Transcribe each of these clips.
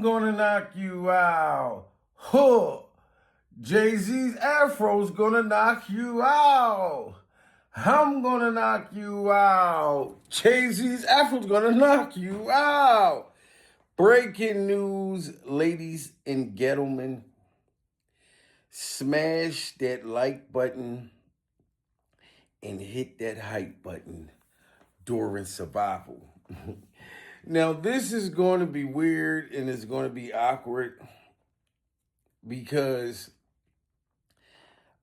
gonna knock you out. Huh. Jay-Z's afro's gonna knock you out. I'm gonna knock you out. Jay-Z's afro's gonna knock you out. Breaking news, ladies and gentlemen. Smash that like button and hit that hype button during survival. Now, this is going to be weird and it's going to be awkward because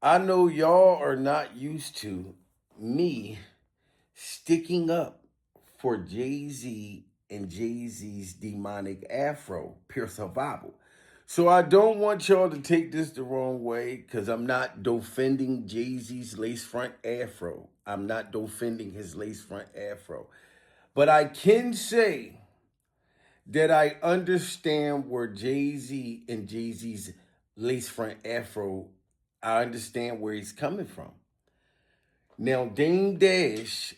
I know y'all are not used to me sticking up for Jay-Z and Jay-Z's demonic afro, pure survival. So I don't want y'all to take this the wrong way because I'm not defending Jay-Z's lace front afro. I'm not defending his lace front afro. But I can say that I understand where Jay-Z and Jay-Z's lace front afro, I understand where he's coming from. Now, Dame Dash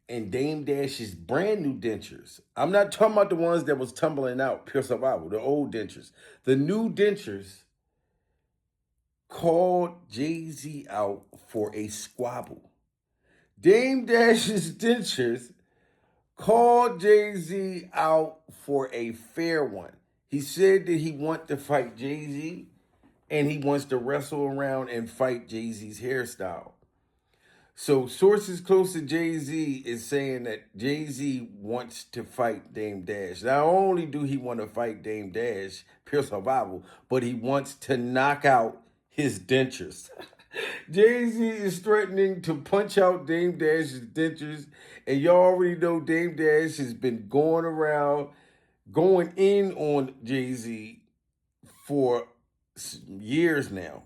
and Dame Dash's brand new dentures. I'm not talking about the ones that was tumbling out, pure survival, the old dentures. The new dentures called Jay-Z out for a squabble. Dame Dash's dentures called Jay-Z out for a fair one. He said that he wants to fight Jay-Z and he wants to wrestle around and fight Jay-Z's hairstyle. So sources close to Jay-Z is saying that Jay-Z wants to fight Dame Dash. Not only do he want to fight Dame Dash, pure survival, but he wants to knock out his dentures. Jay-Z is threatening to punch out Dame Dash's dentures. And y'all already know Dame Dash has been going around, going in on Jay-Z for years now.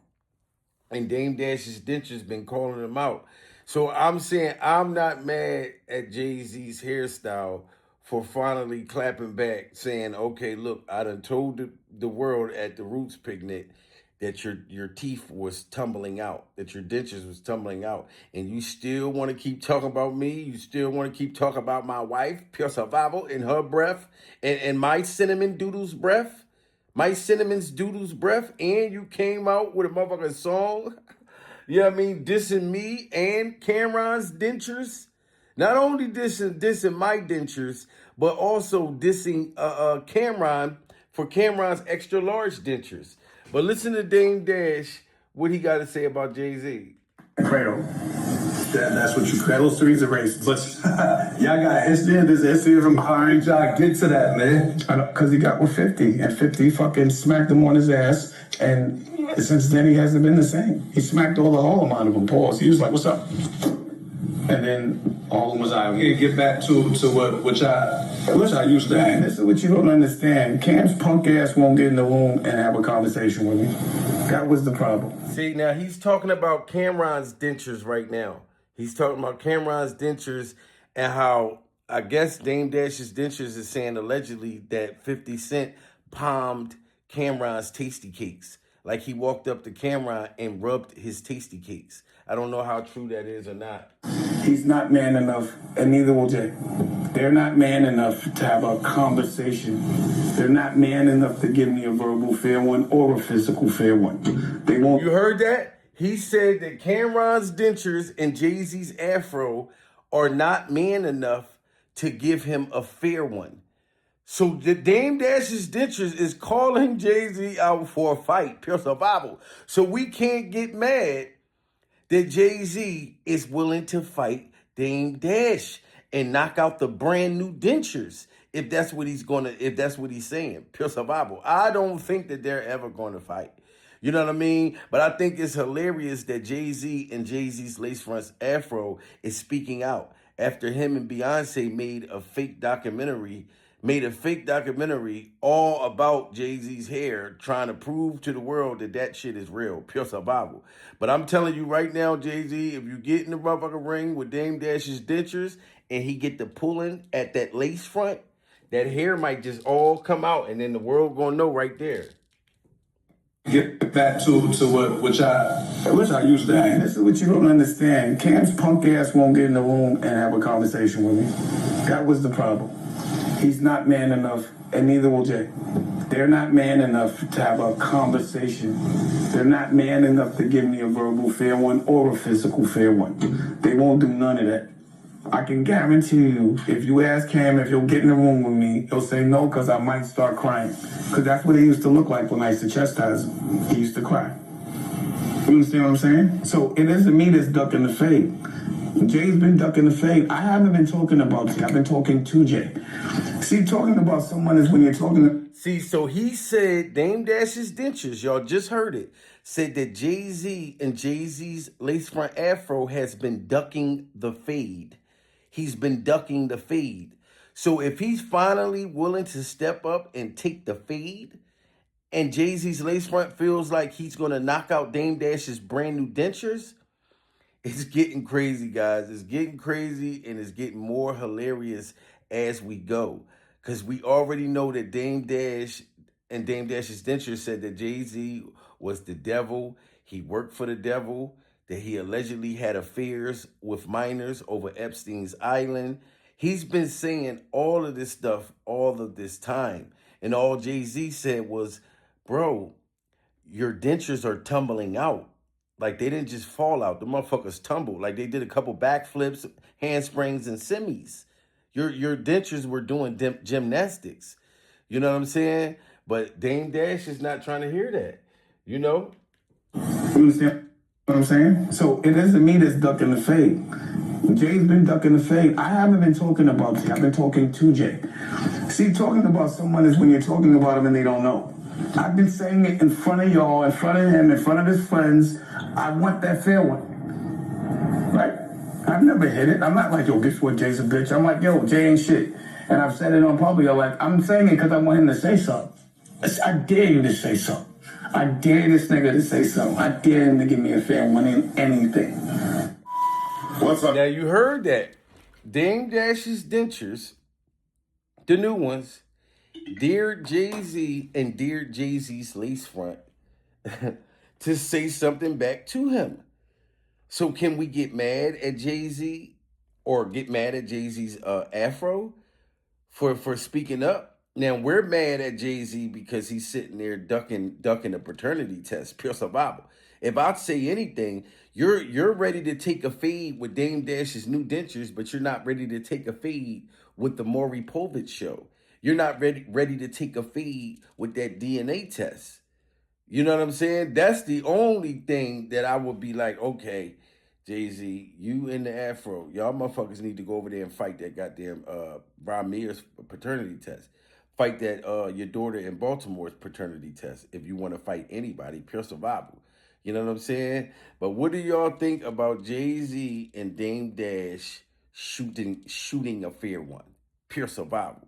And Dame Dash's dentures been calling him out. So I'm saying I'm not mad at Jay-Z's hairstyle for finally clapping back, saying, okay, look, I done told the world at the Roots picnic that your teeth was tumbling out, that your dentures was tumbling out, and you still want to keep talking about me, you still want to keep talking about my wife, pure survival, and her breath, and my cinnamon doodle's breath, my cinnamon's doodle's breath, and you came out with a motherfucking song, you know what I mean, dissing me and Cameron's dentures. Not only dissing my dentures, but also dissing Cameron for Cameron's extra large dentures. But listen to Dame Dash, what he got to say about Jay-Z. Cradle. That's what you cradle. Three's a racist. But y'all got history, and there's history from behind y'all. Get to that, man. Because he got with 50, and 50 fucking smacked him on his ass, and since then he hasn't been the same. He smacked all the Harlem out of him. Pause. He was like, what's up? And then Harlem was out. Here, get back to what I used to have. This is what you don't understand. Cam's punk ass won't get in the room and have a conversation with me. That was the problem. See, now he's talking about Cameron's dentures right now. He's talking about Cameron's dentures and how, I guess, Dame Dash's dentures is saying allegedly that 50 Cent palmed Cameron's tasty cakes. Like he walked up to Cameron and rubbed his tasty cakes. I don't know how true that is or not. He's not man enough, and neither will Jay. They're not man enough to have a conversation. They're not man enough to give me a verbal fair one or a physical fair one. They won't. You heard that? He said that Cameron's dentures and Jay-Z's afro are not man enough to give him a fair one. So the Dame Dash's dentures is calling Jay-Z out for a fight, pure survival. So we can't get mad that Jay-Z is willing to fight Dame Dash and knock out the brand new dentures. If that's what he's saying, pure survival. I don't think that they're ever going to fight. You know what I mean? But I think it's hilarious that Jay-Z and Jay-Z's lace fronts afro is speaking out after him and Beyonce made a fake documentary all about Jay-Z's hair, trying to prove to the world that shit is real, pure survival. But I'm telling you right now, Jay-Z, if you get in the motherfucking ring with Dame Dash's dentures and he get the pulling at that lace front, that hair might just all come out and then the world gonna know right there. Get back to what I used to have. This is what you don't understand. Cam's punk ass won't get in the room and have a conversation with me. That was the problem. He's not man enough, and neither will Jay. They're not man enough to have a conversation. They're not man enough to give me a verbal fair one or a physical fair one. They won't do none of that. I can guarantee you, if you ask him if he'll get in the room with me, he'll say no because I might start crying. Because that's what he used to look like when I used to chastise him. He used to cry. You understand what I'm saying? So it isn't me that's ducking the fade. Jay's been ducking the fade. I haven't been talking about Jay. I've been talking to Jay. See, talking about someone is when you're talking to... See, so he said Dame Dash's dentures, y'all just heard it, said that Jay-Z and Jay-Z's lace front afro has been ducking the fade. He's been ducking the fade. So if he's finally willing to step up and take the fade, and Jay-Z's lace front feels like he's going to knock out Dame Dash's brand new dentures, it's getting crazy, guys. It's getting crazy, and it's getting more hilarious as we go. Because we already know that Dame Dash and Dame Dash's dentures said that Jay-Z was the devil. He worked for the devil, that he allegedly had affairs with minors over Epstein's Island. He's been saying all of this stuff all of this time. And all Jay-Z said was, bro, your dentures are tumbling out. Like, they didn't just fall out. The motherfuckers tumbled. Like, they did a couple backflips, handsprings, and semis. Your dentures were doing gymnastics. You know what I'm saying? But Dame Dash is not trying to hear that. You know? You understand what I'm saying? So it isn't me that's ducking the fade. Jay's been ducking the fade. I haven't been talking about Jay. I've been talking to Jay. See, talking about someone is when you're talking about them and they don't know. I've been saying it in front of y'all, in front of him, in front of his friends. I want that fair one. Right? I've never hit it. I'm not like, yo, guess what, Jay's a bitch. I'm like, yo, Jay ain't shit. And I've said it on public. I'm saying it because I want him to say something. I dare you to say something. I dare this nigga to say something. I dare him to give me a fair one in anything. What's up? Now, you heard that. Dame Dash's dentures, the new ones, dared Jay-Z and dared Jay-Z's lace front to say something back to him. So can we get mad at Jay-Z or get mad at Jay-Z's afro for speaking up? Now, we're mad at Jay-Z because he's sitting there ducking a paternity test, pure survival. If I say anything, you're ready to take a fade with Dame Dash's new dentures, but you're not ready to take a fade with the Maury Povich show. You're not ready to take a fade with that DNA test. You know what I'm saying? That's the only thing that I would be like, okay, Jay-Z, you and the afro, y'all motherfuckers need to go over there and fight that goddamn Ramir's paternity test. Fight that your daughter in Baltimore's paternity test if you want to fight anybody, pure survival. You know what I'm saying? But what do y'all think about Jay-Z and Dame Dash shooting a fair one? Pure survival.